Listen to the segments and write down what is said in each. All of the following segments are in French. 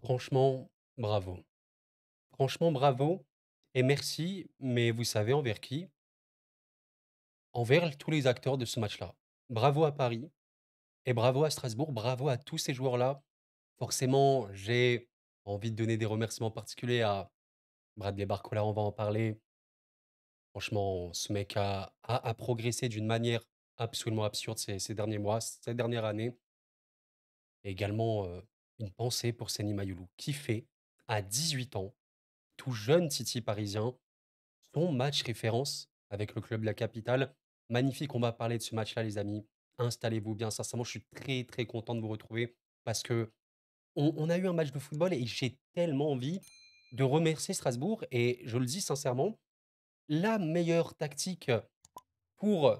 Franchement, bravo. Franchement, bravo et merci, mais vous savez envers qui? Envers tous les acteurs de ce match-là. Bravo à Paris et bravo à Strasbourg, bravo à tous ces joueurs-là. Forcément, j'ai envie de donner des remerciements particuliers à Bradley Barcola, on va en parler. Franchement, ce mec a progressé d'une manière absolument absurde ces derniers mois, cette dernière année. Et également, une pensée pour Seny Mayulu, qui fait, à 18 ans, tout jeune Titi parisien, son match référence avec le club de la capitale. Magnifique, on va parler de ce match-là, les amis. Installez-vous bien. Sincèrement, je suis très, très content de vous retrouver parce que on a eu un match de football et j'ai tellement envie de remercier Strasbourg. Et je le dis sincèrement, la meilleure tactique pour,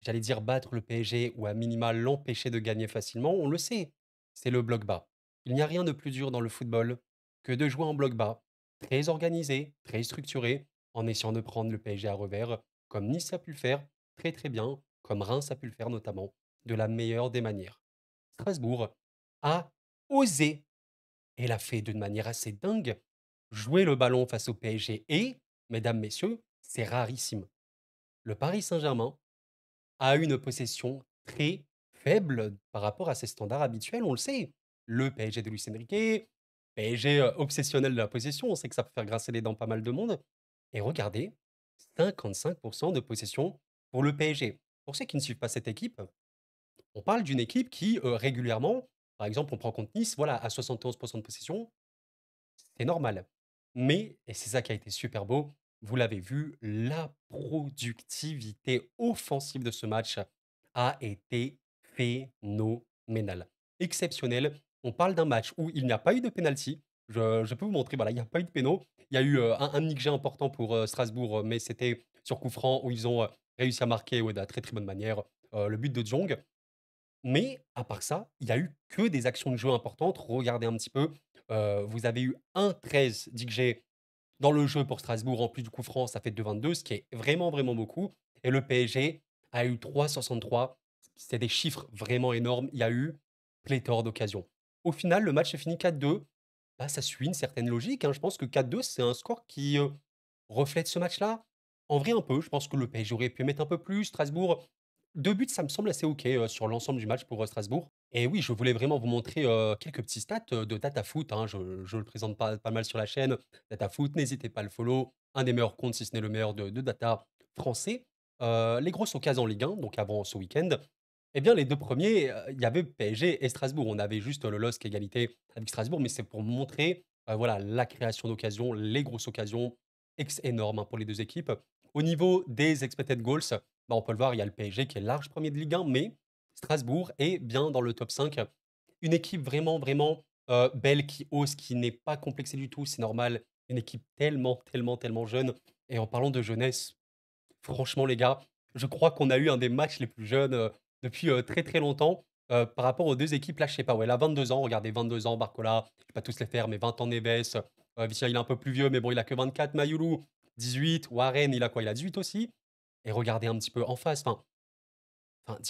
j'allais dire, battre le PSG ou à minima l'empêcher de gagner facilement, on le sait, c'est le bloc bas. Il n'y a rien de plus dur dans le football que de jouer en bloc bas, très organisé, très structuré, en essayant de prendre le PSG à revers, comme Nice a pu le faire très très bien, comme Reims a pu le faire notamment, de la meilleure des manières. Strasbourg a osé, et l'a fait d'une manière assez dingue, jouer le ballon face au PSG et, mesdames, messieurs, c'est rarissime. Le Paris Saint-Germain a une possession très faible par rapport à ses standards habituels, on le sait. Le PSG de Luis Enrique, PSG obsessionnel de la possession, on sait que ça peut faire grincer les dents pas mal de monde. Et regardez, 55% de possession pour le PSG. Pour ceux qui ne suivent pas cette équipe, on parle d'une équipe qui régulièrement, par exemple, on prend contre Nice, voilà, à 71% de possession, c'est normal. Mais, et c'est ça qui a été super beau, vous l'avez vu, la productivité offensive de ce match a été phénoménale. Exceptionnelle. On parle d'un match où il n'y a pas eu de penalty. Je peux vous montrer, voilà, il n'y a pas eu de péno. Il y a eu un XG important pour Strasbourg, mais c'était sur coup franc où ils ont réussi à marquer ouais, de la très très bonne manière le but de Jong. Mais à part ça, il y a eu que des actions de jeu importantes. Regardez un petit peu, vous avez eu un 13 d'XG dans le jeu pour Strasbourg, en plus du coup franc, ça fait 2,22, ce qui est vraiment, vraiment beaucoup. Et le PSG a eu 3,63. C'est des chiffres vraiment énormes. Il y a eu pléthore d'occasions. Au final, le match est fini 4-2. Bah, ça suit une certaine logique, hein. Je pense que 4-2, c'est un score qui reflète ce match-là. En vrai, un peu. Je pense que le PSG aurait pu mettre un peu plus. Strasbourg, 2 buts, ça me semble assez OK sur l'ensemble du match pour Strasbourg. Et oui, je voulais vraiment vous montrer quelques petits stats de DataFoot, hein. Je le présente pas mal sur la chaîne. DataFoot, n'hésitez pas à le follow. Un des meilleurs comptes, si ce n'est le meilleur de data français. Les grosses occasions en Ligue 1, donc avant ce week-end. Eh bien, les deux premiers, il y avait PSG et Strasbourg. On avait juste le LOSC égalité avec Strasbourg, mais c'est pour montrer voilà, la création d'occasions, les grosses occasions, énormes hein, pour les deux équipes. Au niveau des expected goals, bah, on peut le voir, il y a le PSG qui est large premier de Ligue 1, mais Strasbourg est bien dans le top 5. Une équipe vraiment, vraiment belle, qui ose, qui n'est pas complexée du tout, c'est normal. Une équipe tellement, tellement, tellement jeune. Et en parlant de jeunesse, franchement, les gars, je crois qu'on a eu un des matchs les plus jeunes depuis très, très longtemps. Par rapport aux deux équipes, là, je sais pas, ouais, là, 22 ans, regardez, 22 ans, Barcola, je vais pas tous les faire, mais 20 ans Neves, Vicia, il est un peu plus vieux, mais bon, il a que 24, Mayulu, 18, Warren, il a quoi? Il a 18 aussi. Et regardez un petit peu en face,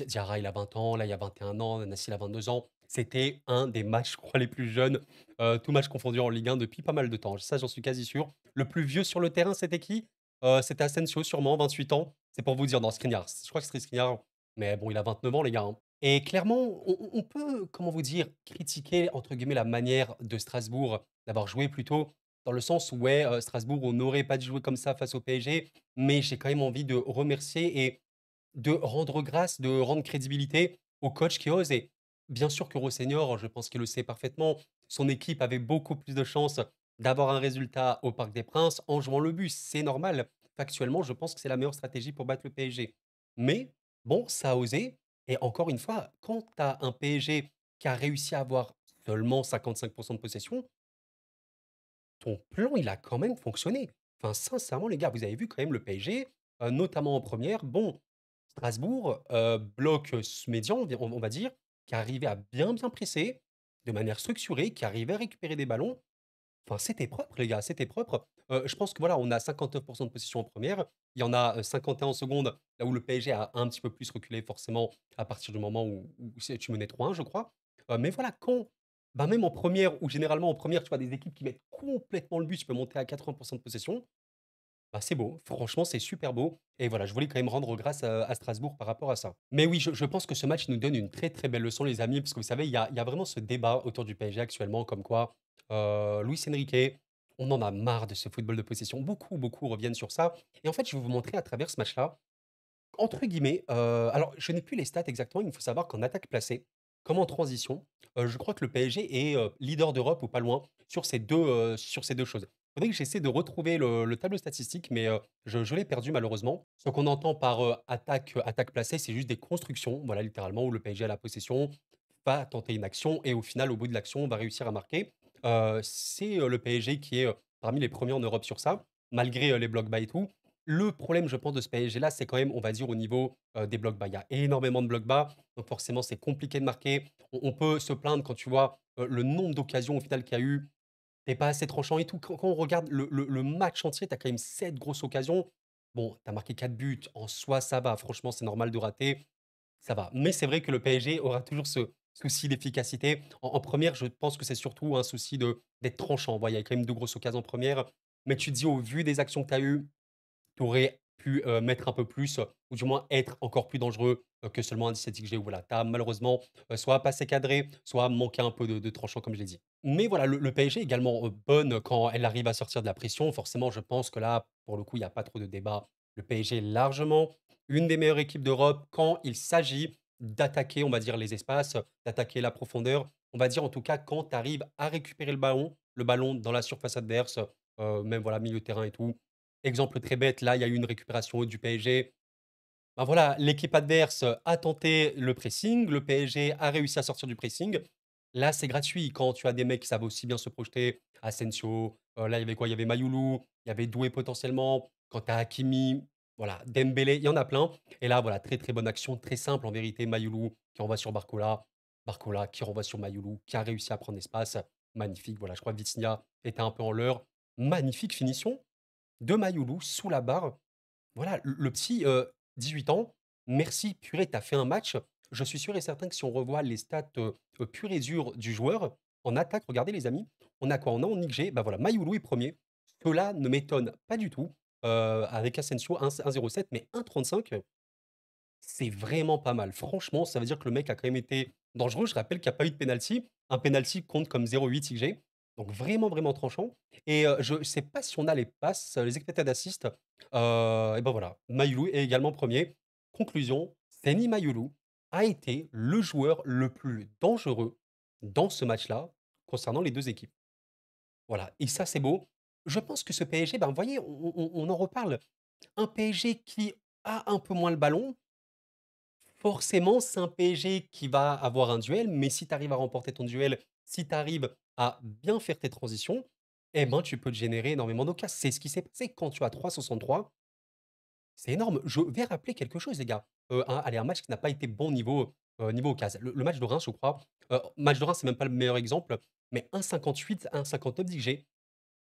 Diarra, il a 20 ans, là, il y a 21 ans, Nassil a 22 ans. C'était un des matchs, je crois, les plus jeunes, tous matchs confondus en Ligue 1 depuis pas mal de temps. Ça, j'en suis quasi sûr. Le plus vieux sur le terrain, c'était qui? C'était Asensio, sûrement, 28 ans. C'est pour vous dire, non, Skriniar. Je crois que c'était Skriniar, mais bon, il a 29 ans, les gars, hein. Et clairement, on peut, comment vous dire, critiquer, entre guillemets, la manière de Strasbourg d'avoir joué plutôt, dans le sens où, ouais, Strasbourg, on n'aurait pas dû jouer comme ça face au PSG, mais j'ai quand même envie de remercier et de rendre grâce, de rendre crédibilité au coach qui ose. Et bien sûr que Rosseignor, je pense qu'il le sait parfaitement, son équipe avait beaucoup plus de chances d'avoir un résultat au Parc des Princes en jouant le bus. C'est normal. Factuellement, je pense que c'est la meilleure stratégie pour battre le PSG. Mais bon, ça a osé. Et encore une fois, quand tu as un PSG qui a réussi à avoir seulement 55% de possession, ton plan, il a quand même fonctionné. Enfin, sincèrement, les gars, vous avez vu quand même le PSG, notamment en première. Bon, Strasbourg, bloc médian, on va dire, qui arrivait à bien, bien presser, de manière structurée, qui arrivait à récupérer des ballons. Enfin, c'était propre, les gars, c'était propre. Je pense que voilà, on a 59% de possession en première. Il y en a 51 en seconde, là où le PSG a un petit peu plus reculé, forcément, à partir du moment où tu menais 3-1, je crois. Mais voilà, quand Bah, même en première ou généralement en première, tu vois des équipes qui mettent complètement le but, tu peux monter à 80 de possession. Bah, c'est beau, franchement, c'est super beau et voilà, je voulais quand même rendre grâce à Strasbourg par rapport à ça. Mais oui, je pense que ce match nous donne une très, très belle leçon les amis, parce que vous savez, il y a vraiment ce débat autour du PSG actuellement comme quoi, Luis Enrique, on en a marre de ce football de possession. Beaucoup, beaucoup reviennent sur ça et en fait, je vais vous montrer à travers ce match-là, entre guillemets, alors je n'ai plus les stats exactement, il me faut savoir qu'en attaque placée, comme en transition, je crois que le PSG est, leader d'Europe ou pas loin sur ces 2 choses. Il faudrait que j'essaie de retrouver le tableau statistique, mais, je l'ai perdu malheureusement. Ce qu'on entend par, attaque placée, c'est juste des constructions, voilà, littéralement, où le PSG a la possession, va tenter une action et au final, au bout de l'action, va réussir à marquer. C'est, le PSG qui est, parmi les premiers en Europe sur ça, malgré, les blocs bas et tout. Le problème, je pense, de ce PSG-là, c'est quand même, on va dire, au niveau, des blocs bas. Il y a énormément de blocs bas, donc forcément, c'est compliqué de marquer. On peut se plaindre quand tu vois, le nombre d'occasions au final qu'il y a eu, tu pas assez tranchant et tout. Quand on regarde le match entier, tu as quand même 7 grosses occasions. Bon, tu as marqué 4 buts, en soi, ça va. Franchement, c'est normal de rater, ça va. Mais c'est vrai que le PSG aura toujours ce souci d'efficacité. En 1re, je pense que c'est surtout un souci d'être tranchant. Voilà, il y a quand même 2 grosses occasions en première, mais tu te dis, au vu des actions que tu as eues, tu aurais pu, mettre un peu plus, ou du moins être encore plus dangereux, que seulement un 17 XG où voilà, tu as malheureusement, soit pas assez cadré, soit manqué un peu de tranchant comme je l'ai dit. Mais voilà, le PSG est également, bonne quand elle arrive à sortir de la pression. Forcément, je pense que là, pour le coup, il y a pas trop de débat. Le PSG est largement une des meilleures équipes d'Europe quand il s'agit d'attaquer, on va dire, les espaces, d'attaquer la profondeur. On va dire, en tout cas, quand tu arrives à récupérer le ballon dans la surface adverse, même voilà, milieu de terrain et tout. Exemple très bête, là, il y a eu une récupération haute du PSG. Ben voilà, l'équipe adverse a tenté le pressing, le PSG a réussi à sortir du pressing. Là, c'est gratuit quand tu as des mecs qui savent aussi bien se projeter. Asensio, là, il y avait quoi? Il y avait Mayoulou, il y avait Doué potentiellement. Quand tu as Hakimi, voilà, Dembélé, il y en a plein. Et là, voilà, très, très bonne action, très simple en vérité. Mayoulou qui envoie sur Barcola, Barcola qui renvoie sur Mayoulou, qui a réussi à prendre l'espace. Magnifique, voilà, je crois que Vitinha était un peu en l'heure. Magnifique finition de Mayoulou sous la barre. Voilà, le petit, 18 ans, merci, purée, tu as fait un match. Je suis sûr et certain que si on revoit les stats, pures et dures du joueur, en attaque, regardez les amis, on a quoi? On a en XG, bah, voilà, Mayoulou est premier. Cela ne m'étonne pas du tout, avec Asensio 1,07 mais 1,35, c'est vraiment pas mal. Franchement, ça veut dire que le mec a quand même été dangereux. Je rappelle qu'il y a pas eu de penalty. Un penalty compte comme 0,8 XG. Donc vraiment, vraiment tranchant et je sais pas si on a les passes, les expected assists, et ben voilà, Mayoulou est également premier. Conclusion, Seny Mayoulou a été le joueur le plus dangereux dans ce match-là, concernant les 2 équipes. Voilà et ça, c'est beau. Je pense que ce PSG, ben, vous voyez, on en reparle. Un PSG qui a un peu moins le ballon, forcément, c'est un PSG qui va avoir un duel, mais si tu arrives à remporter ton duel, si tu arrives à bien faire tes transitions, eh ben, tu peux te générer énormément d'occasions. C'est ce qui s'est passé quand tu as 3,63. C'est énorme. Je vais rappeler quelque chose, les gars. Allez, un match qui n'a pas été bon niveau occasion. Le match de Reims, je crois. Match de Reims, c'est même pas le meilleur exemple, mais 1,58, 1,59 d'XG.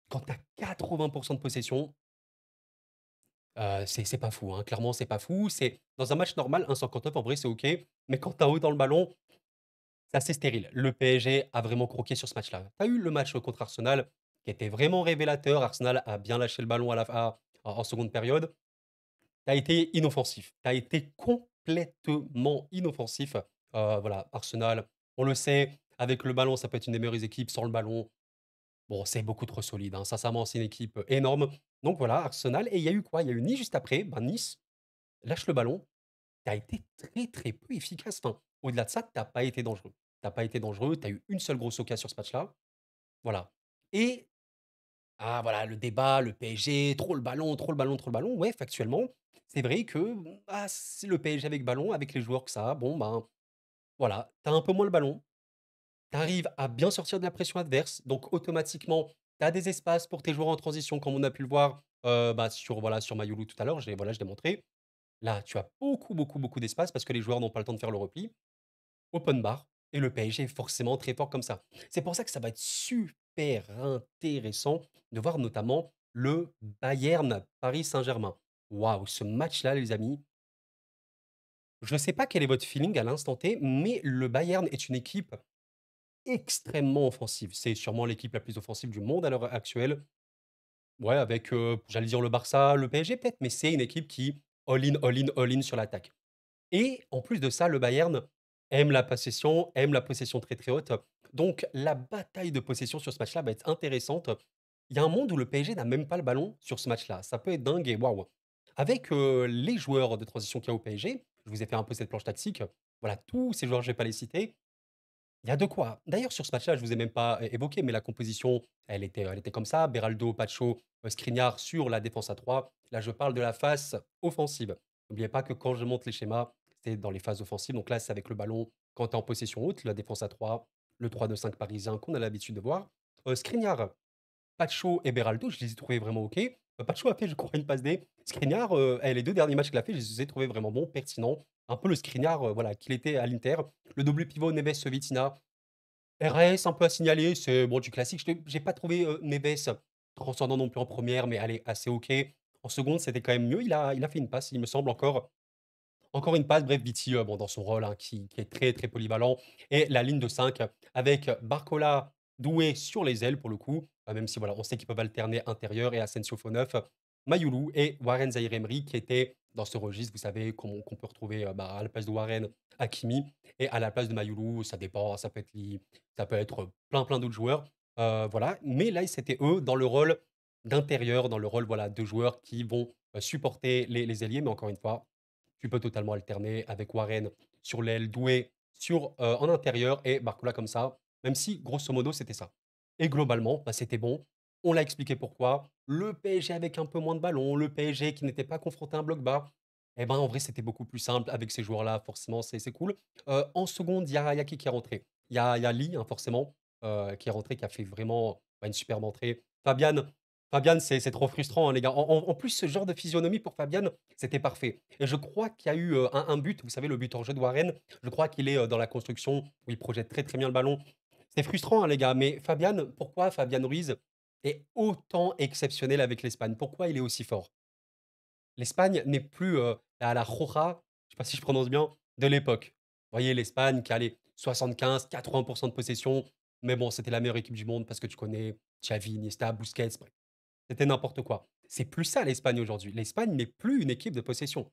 Quand tu as 80% de possession, c'est pas fou, hein. Clairement, c'est pas fou. C'est dans un match normal, 1,59 en vrai, c'est OK, mais quand tu as haut dans le ballon, c'est assez stérile. Le PSG a vraiment croqué sur ce match-là. Tu as eu le match contre Arsenal qui était vraiment révélateur. Arsenal a bien lâché le ballon à la fin en seconde période. Tu as été inoffensif. Tu as été complètement inoffensif. Voilà, Arsenal, on le sait, avec le ballon, ça peut être une des meilleures équipes. Sans le ballon, bon, c'est beaucoup trop solide, hein. Sincèrement, c'est une équipe énorme. Donc voilà, Arsenal. Et il y a eu quoi? Il y a eu Nice juste après. Ben, Nice lâche le ballon. Tu as été très, très peu efficace. Enfin, au-delà de ça, tu as pas été dangereux. Tu as pas été dangereux, tu as eu une seule grosse occasion sur ce match-là. Voilà et voilà, le débat, le PSG, trop le ballon, trop le ballon, trop le ballon. Ouais, factuellement, c'est vrai que, c'est le PSG avec ballon, avec les joueurs que ça a, bon, ben, voilà, tu as un peu moins le ballon. Tu arrives à bien sortir de la pression adverse, donc automatiquement, tu as des espaces pour tes joueurs en transition comme on a pu le voir, bah, sur, voilà, sur Mayoulou tout à l'heure, je l'ai montré. Là, tu as beaucoup, beaucoup, beaucoup d'espace parce que les joueurs n'ont pas le temps de faire le repli. Open bar et le PSG est forcément très fort comme ça. C'est pour ça que ça va être super intéressant de voir notamment le Bayern Paris Saint-Germain. Waouh, ce match-là, les amis, je ne sais pas quel est votre feeling à l'instant T, mais le Bayern est une équipe. extrêmement offensive. C'est sûrement l'équipe la plus offensive du monde à l'heure actuelle. Ouais, avec, j'allais dire le Barça, le PSG peut-être, mais c'est une équipe qui all in, all in, all in sur l'attaque. Et en plus de ça, le Bayern aime la possession très, très haute. Donc la bataille de possession sur ce match-là va être intéressante. Il y a un monde où le PSG n'a même pas le ballon sur ce match-là. Ça peut être dingue et waouh! Avec, les joueurs de transition qu'il y a au PSG, je vous ai fait un peu cette planche tactique. Voilà, tous ces joueurs, je ne vais pas les citer. Il y a de quoi. D'ailleurs, sur ce match-là, je vous ai même pas évoqué, mais la composition, elle était comme ça. Beraldo, Pacho, Skriniar sur la défense à 3. Là, je parle de la face offensive. N'oubliez pas que quand je monte les schémas, c'est dans les phases offensives. Donc là, c'est avec le ballon quand tu es en possession haute, la défense à 3, le 3-2-5 parisien qu'on a l'habitude de voir. Skriniar, Pacho et Beraldo, je les ai trouvés vraiment OK. Pacho a fait, je crois, une passe D. Skriniar, les 2 derniers matchs qu'il a fait, je les ai trouvés vraiment bons, pertinents. Un peu le Skriniar, voilà, qu'il était à l'Inter. Le double pivot Neves-Vitinha, RAS un peu à signaler, c'est bon du classique. J'ai pas trouvé, Neves transcendant non plus en première, mais allez, assez OK. En seconde, c'était quand même mieux. Il a fait une passe, il me semble encore une passe. Bref, Viti, bon dans son rôle, hein, qui est très, très polyvalent et la ligne de 5 avec Barcola, Doué sur les ailes pour le coup, même si voilà, on sait qu'ils peuvent alterner intérieur et Asensio faux neuf, Mayoulou et Warren Zaïre-Emery qui étaient dans ce registre, vous savez, qu'on peut retrouver, bah, à la place de Warren, Hakimi et à la place de Mayoulou, ça dépend, ça peut être ça peut être plein, plein d'autres joueurs, voilà. Mais là, c'était eux dans le rôle d'intérieur, dans le rôle, voilà, de joueurs qui vont, supporter les ailiers. Mais encore une fois, tu peux totalement alterner avec Warren sur l'aile, Doué en intérieur et Barcola comme ça, même si grosso modo c'était ça. Et globalement, bah, c'était bon. On l'a expliqué pourquoi. Le PSG avec un peu moins de ballon, le PSG qui n'était pas confronté à un bloc bas, eh ben, en vrai, c'était beaucoup plus simple avec ces joueurs-là, forcément, c'est cool. En seconde, il y a qui est rentré? Il y a Lee, hein, forcément, qui est rentré, qui a fait vraiment, bah, une superbe entrée. Fabian, c'est trop frustrant, hein, les gars. En plus, ce genre de physionomie pour Fabian, c'était parfait. Et je crois qu'il y a eu, un but, vous savez, le but hors jeu de Warren, je crois qu'il est, dans la construction où il projette très, très bien le ballon. C'est frustrant, hein, les gars, mais Fabian, pourquoi Fabian Ruiz est autant exceptionnel avec l'Espagne? Pourquoi il est aussi fort? L'Espagne n'est plus, à la Roja, je sais pas si je prononce bien, de l'époque. Vous voyez l'Espagne qui a les 75-80 de possession, mais bon, c'était la meilleure équipe du monde parce que tu connais Xavi, Iniesta, Busquets, bref, c'était n'importe quoi. C'est plus ça l'Espagne aujourd'hui. L'Espagne n'est plus une équipe de possession,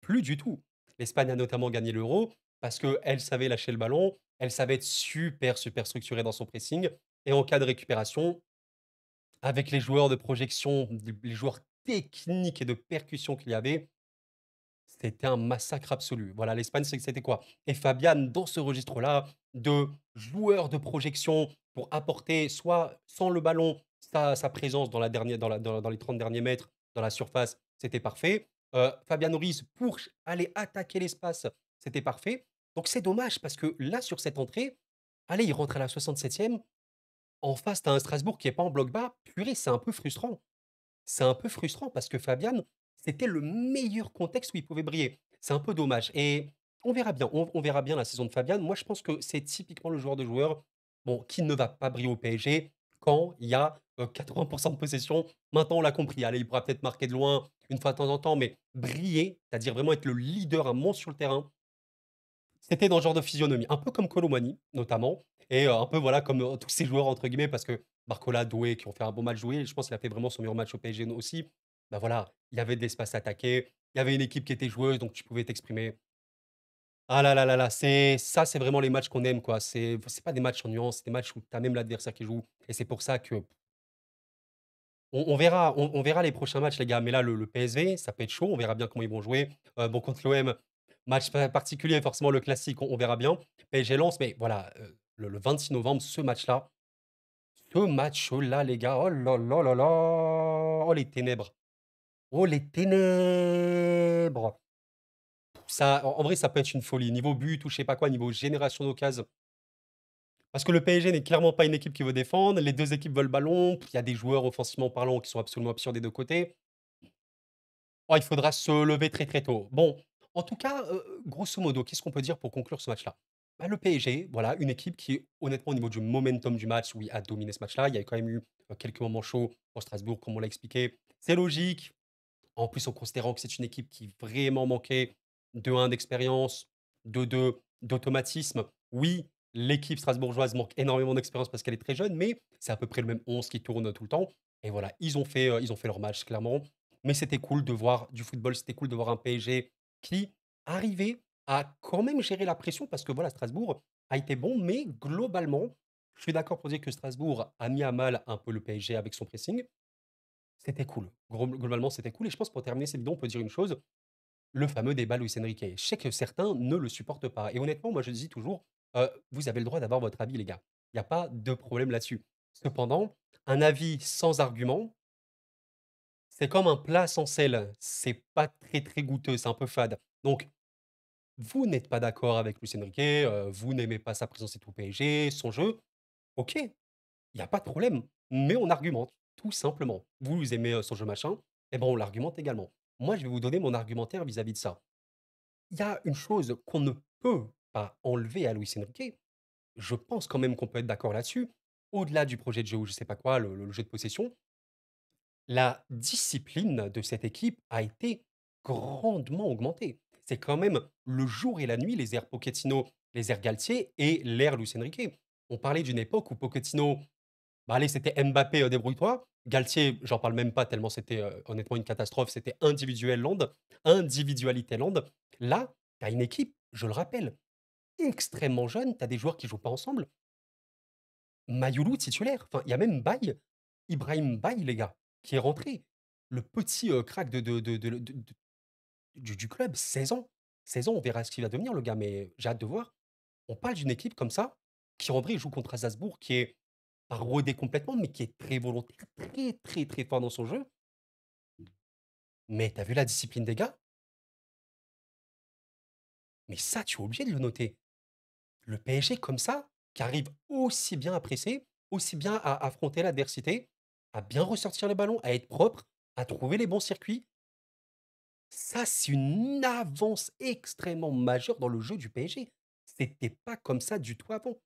plus du tout. L'Espagne a notamment gagné l'Euro parce qu'elle savait lâcher le ballon, elle savait être super, super structurée dans son pressing et en cas de récupération, avec les joueurs de projection, les joueurs techniques et de percussion qu'il y avait, c'était un massacre absolu. Voilà, l'Espagne, c'était quoi? Et Fabian, dans ce registre-là, de joueur de projection pour apporter, soit sans le ballon, sa présence dans, la dernière, dans les 30 derniers mètres, dans la surface, c'était parfait. Fabian Ruiz, pour aller attaquer l'espace, c'était parfait. Donc c'est dommage parce que là, sur cette entrée, allez, il rentre à la 67e. En face, tu as un Strasbourg qui est pas en bloc bas. Purée, c'est un peu frustrant. C'est un peu frustrant parce que Fabian, c'était le meilleur contexte où il pouvait briller. C'est un peu dommage et on verra bien, on verra bien la saison de Fabian. Moi, je pense que c'est typiquement le joueur, bon, qui ne va pas briller au PSG quand il y a, 80 de possession. Maintenant, on l'a compris. Allez, il pourra peut-être marquer de loin une fois de temps en temps, mais briller, c'est-à-dire vraiment être le leader, un monstre sur le terrain, c'était dans ce genre de physionomie, un peu comme Kolo notamment et un peu, voilà, comme, tous ces joueurs entre guillemets parce que Barcola, Doué qui ont fait un bon match joué, je pense qu'il a fait vraiment son meilleur match au PSG aussi. Bah, voilà, il y avait de l'espace à attaquer, il y avait une équipe qui était joueuse, donc tu pouvais t'exprimer. Ah là là là là, c'est vraiment les matchs qu'on aime, quoi. C'est pas des matchs ennuyants, c'est des matchs où tu as même l'adversaire qui joue et c'est pour ça que on verra les prochains matchs, les gars, mais là, le PSV, ça peut être chaud, on verra bien comment ils vont jouer. Bon, contre l'OM, match pa particulier, forcément le classique, on verra bien. PSG Lens, mais voilà, le 26 novembre, ce match-là, les gars, oh là là là là! Oh les ténèbres! Oh les ténèbres! Ça, en vrai, ça peut être une folie. Niveau but ou je sais pas quoi, niveau génération d'occasions. Parce que le PSG n'est clairement pas une équipe qui veut défendre, les 2 équipes veulent le ballon, il y a des joueurs offensivement parlant qui sont absolument absurdes des 2 côtés. Oh, il faudra se lever très, très tôt. Bon, en tout cas, grosso modo, qu'est-ce qu'on peut dire pour conclure ce match-là? Bah, le PSG, voilà, une équipe qui, honnêtement, au niveau du momentum du match, oui, a dominé ce match-là. Il y a quand même eu, quelques moments chauds pour Strasbourg, comme on l'a expliqué. C'est logique. En plus, en considérant que c'est une équipe qui vraiment manquait de 1 d'expérience, de 2 d'automatisme. Oui, L'équipe strasbourgeoise manque énormément d'expérience parce qu'elle est très jeune, mais c'est à peu près le même 11 qui tourne tout le temps et voilà, ils ont fait leur match clairement. Mais c'était cool de voir du football, c'était cool de voir un PSG qui arrivait à quand même gérer la pression parce que voilà, Strasbourg a été bon, mais globalement, je suis d'accord pour dire que Strasbourg a mis à mal un peu le PSG avec son pressing. C'était cool. Globalement, c'était cool et je pense pour terminer cette vidéo, on peut dire une chose, le fameux débat Luis Enrique. Je sais que certains ne le supportent pas et honnêtement, moi je dis toujours, vous avez le droit d'avoir votre avis les gars. Il y a pas de problème là-dessus. Cependant, un avis sans argument, c'est comme un plat sans sel. C'est pas très, très goûteux, c'est un peu fade. Donc, vous n'êtes pas d'accord avec Luis Enrique, vous n'aimez pas sa présence et tout au PSG, son jeu, OK, il y a pas de problème, mais on argumente, tout simplement. Vous aimez, son jeu machin, et ben, on l'argumente également. Moi, je vais vous donner mon argumentaire vis-à-vis de ça. Il y a une chose qu'on ne peut pas enlever à Luis Enrique, je pense quand même qu'on peut être d'accord là-dessus, au-delà du projet de jeu ou je sais pas quoi, le jeu de possession, la discipline de cette équipe a été grandement augmentée. C'est quand même le jour et la nuit, les ères Pochettino, les ères Galtier et l'ère Luis Enrique. On parlait d'une époque où Pochettino, bah, allez, c'était Mbappé, débrouille-toi. Galtier, j'en parle même pas tellement c'était, honnêtement une catastrophe, c'était individualité land. Là, tu as une équipe, je le rappelle, extrêmement jeune, tu as des joueurs qui jouent pas ensemble. Mayoulou titulaire, enfin, il y a même Baye, Ibrahim Baye, les gars, qui est rentré. Le petit, crack du club, 16 ans. 16 ans, on verra ce qu'il va devenir le gars, mais j'ai hâte de voir. On parle d'une équipe comme ça, qui en vrai joue contre Strasbourg, qui est pas rodé complètement, mais qui est très volontaire, très, très, très fort dans son jeu. Mais tu as vu la discipline des gars? Mais ça, tu es obligé de le noter. Le PSG comme ça, qui arrive aussi bien à presser, aussi bien à affronter l'adversité, à bien ressortir les ballons, à être propre, à trouver les bons circuits. Ça, c'est une avance extrêmement majeure dans le jeu du PSG. C'était pas comme ça du tout avant.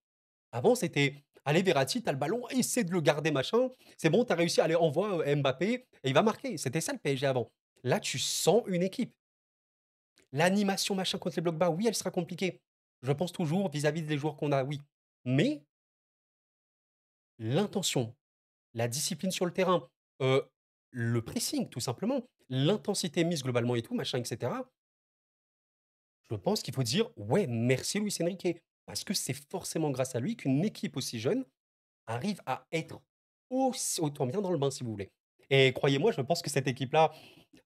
Avant, c'était: «Allez Verratti, tu as le ballon, essaie de le garder machin, c'est bon, tu as réussi, allez envoie, Mbappé et il va marquer». C'était ça le PSG avant. Là, tu sens une équipe. L'animation machin contre les blocs bas, oui, elle sera compliquée. Je pense toujours vis-à-vis des joueurs qu'on a, oui. Mais l'intention, la discipline sur le terrain, heu, le pressing tout simplement, l'intensité mise globalement et tout machin et cetera, je pense qu'il faut dire: «Ouais, merci Luis Enrique». Parce que c'est forcément grâce à lui qu'une équipe aussi jeune arrive à être aussi autant bien dans le bain, si vous voulez. Et croyez-moi, je pense que cette équipe-là,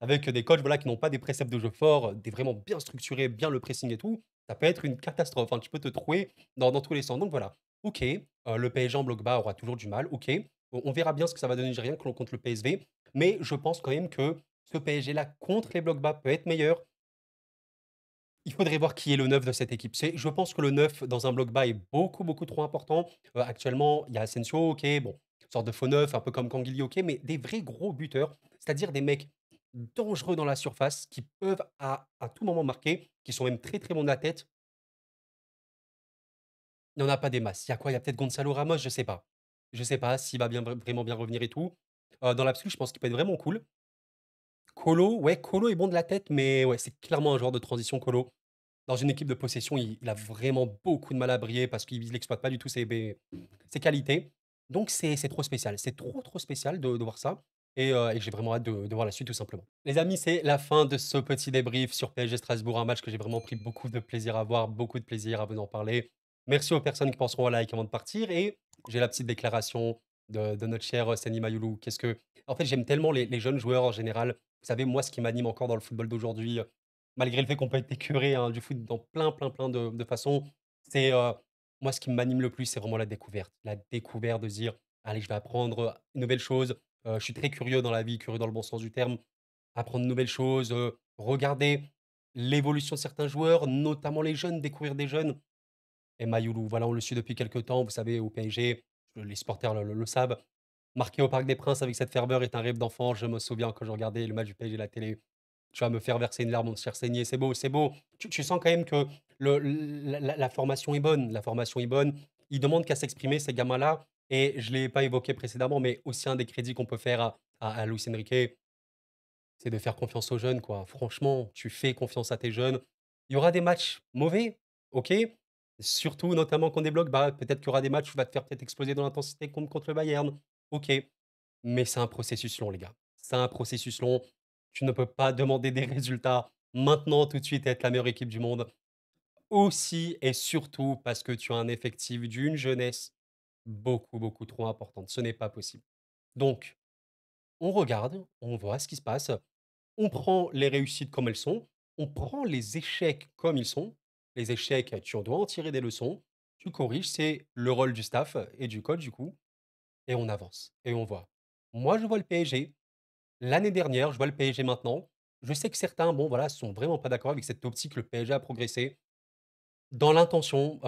avec des coachs, voilà, qui n'ont pas des préceptes de jeu forts, des vraiment bien structurés, bien le pressing et tout, ça peut être une catastrophe, hein. Tu peux te trouver dans tous les sens. Donc voilà, OK, le PSG en bloc bas aura toujours du mal, OK. On verra bien ce que ça va donner, j'ai rien contre le PSV, mais je pense quand même que ce PSG-là, contre les blocs bas, peut être meilleur. Il faudrait voir qui est le neuf de cette équipe. Je pense que le neuf dans un bloc bas est beaucoup, beaucoup trop important. Actuellement, il y a Asensio, OK, bon, sorte de faux neuf, un peu comme Canguilhy, OK, mais des vrais gros buteurs, c'est-à-dire des mecs dangereux dans la surface qui peuvent à tout moment marquer, qui sont même très, très bons de la tête. Il n'y en a pas des masses. Il y a quoi? Il y a peut-être Gonzalo Ramos, je sais pas. Je sais pas s'il va bien vraiment bien revenir et tout. Dans l'absolu, je pense qu'il peut être vraiment cool. Kolo, ouais, Kolo est bon de la tête, mais ouais, c'est clairement un joueur de transition, Kolo. Dans une équipe de possession, il a vraiment beaucoup de mal à briller parce qu'il n'exploite pas du tout ses qualités. Donc c'est trop spécial. C'est trop, trop spécial de voir ça et j'ai vraiment hâte de voir la suite tout simplement. Les amis, c'est la fin de ce petit débrief sur PSG Strasbourg, un match que j'ai vraiment pris beaucoup de plaisir à voir, beaucoup de plaisir à vous en parler. Merci aux personnes qui penseront à like avant de partir et j'ai la petite déclaration de notre cher, Seny Mayulu. Qu'est-ce que en fait, j'aime tellement les jeunes joueurs en général. Vous savez, moi, ce qui m'anime encore dans le football d'aujourd'hui, malgré le fait qu'on peut être écœuré, hein, du foot dans plein, plein, plein de façons. C'est, moi ce qui m'anime le plus, c'est vraiment la découverte. La découverte de se dire: «Allez, je vais apprendre, une nouvelle chose». Je suis très curieux dans la vie, curieux dans le bon sens du terme. Apprendre de nouvelles choses, regarder l'évolution de certains joueurs, notamment les jeunes, découvrir des jeunes. Et Mayoulou, voilà, on le suit depuis quelque temps, vous savez, au PSG, les supporters le savent. Marqué au Parc des Princes avec cette ferveur est un rêve d'enfant. Je me souviens quand je regardais le match du PSG à la télé. Tu vas me faire verser une larme, mon cher Saigné, c'est beau, c'est beau. Tu sens quand même que la formation est bonne. La formation est bonne. Ils demandent qu'à s'exprimer, ces gamins-là. Et je ne l'ai pas évoqué précédemment, mais aussi un des crédits qu'on peut faire à Luis Enrique, c'est de faire confiance aux jeunes, quoi. Franchement, tu fais confiance à tes jeunes. Il y aura des matchs mauvais, ok. Surtout notamment qu'on débloque, bah, peut-être qu'il y aura des matchs où tu vas te faire peut-être exploser dans l'intensité contre le Bayern. OK, mais c'est un processus long, les gars. C'est un processus long. Tu ne peux pas demander des résultats maintenant, tout de suite, et être la meilleure équipe du monde. Aussi et surtout parce que tu as un effectif d'une jeunesse beaucoup, beaucoup trop importante. Ce n'est pas possible. Donc, on regarde, on voit ce qui se passe, on prend les réussites comme elles sont, on prend les échecs comme ils sont. Les échecs, tu en dois en tirer des leçons, tu corriges, c'est le rôle du staff et du coach du coup, et on avance et on voit. Moi, je vois le PSG l'année dernière, je vois le PSG maintenant. Je sais que certains, bon voilà, sont vraiment pas d'accord avec cette optique, le PSG a progressé. Dans l'intention,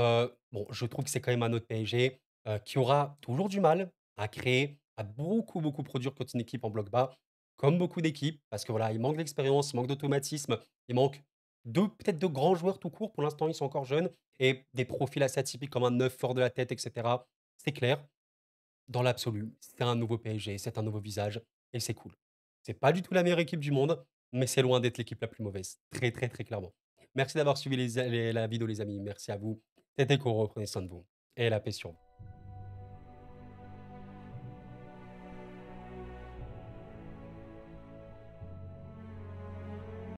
bon, je trouve que c'est quand même un autre PSG, qui aura toujours du mal à créer, à beaucoup, beaucoup produire contre une équipe en bloc bas, comme beaucoup d'équipes, parce que voilà, il manque d'expérience, il manque d'automatisme, il manque de peut-être de grands joueurs tout court. Pour l'instant, ils sont encore jeunes et des profils assez atypiques comme un neuf fort de la tête et cetera. C'est clair. Dans l'absolu, c'est un nouveau PSG, c'est un nouveau visage et c'est cool. C'est pas du tout la meilleure équipe du monde, mais c'est loin d'être l'équipe la plus mauvaise. Très, très, très clairement. Merci d'avoir suivi la vidéo, les amis. Merci à vous. C'était cool. Reprenez soin de vous et la paix sur vous.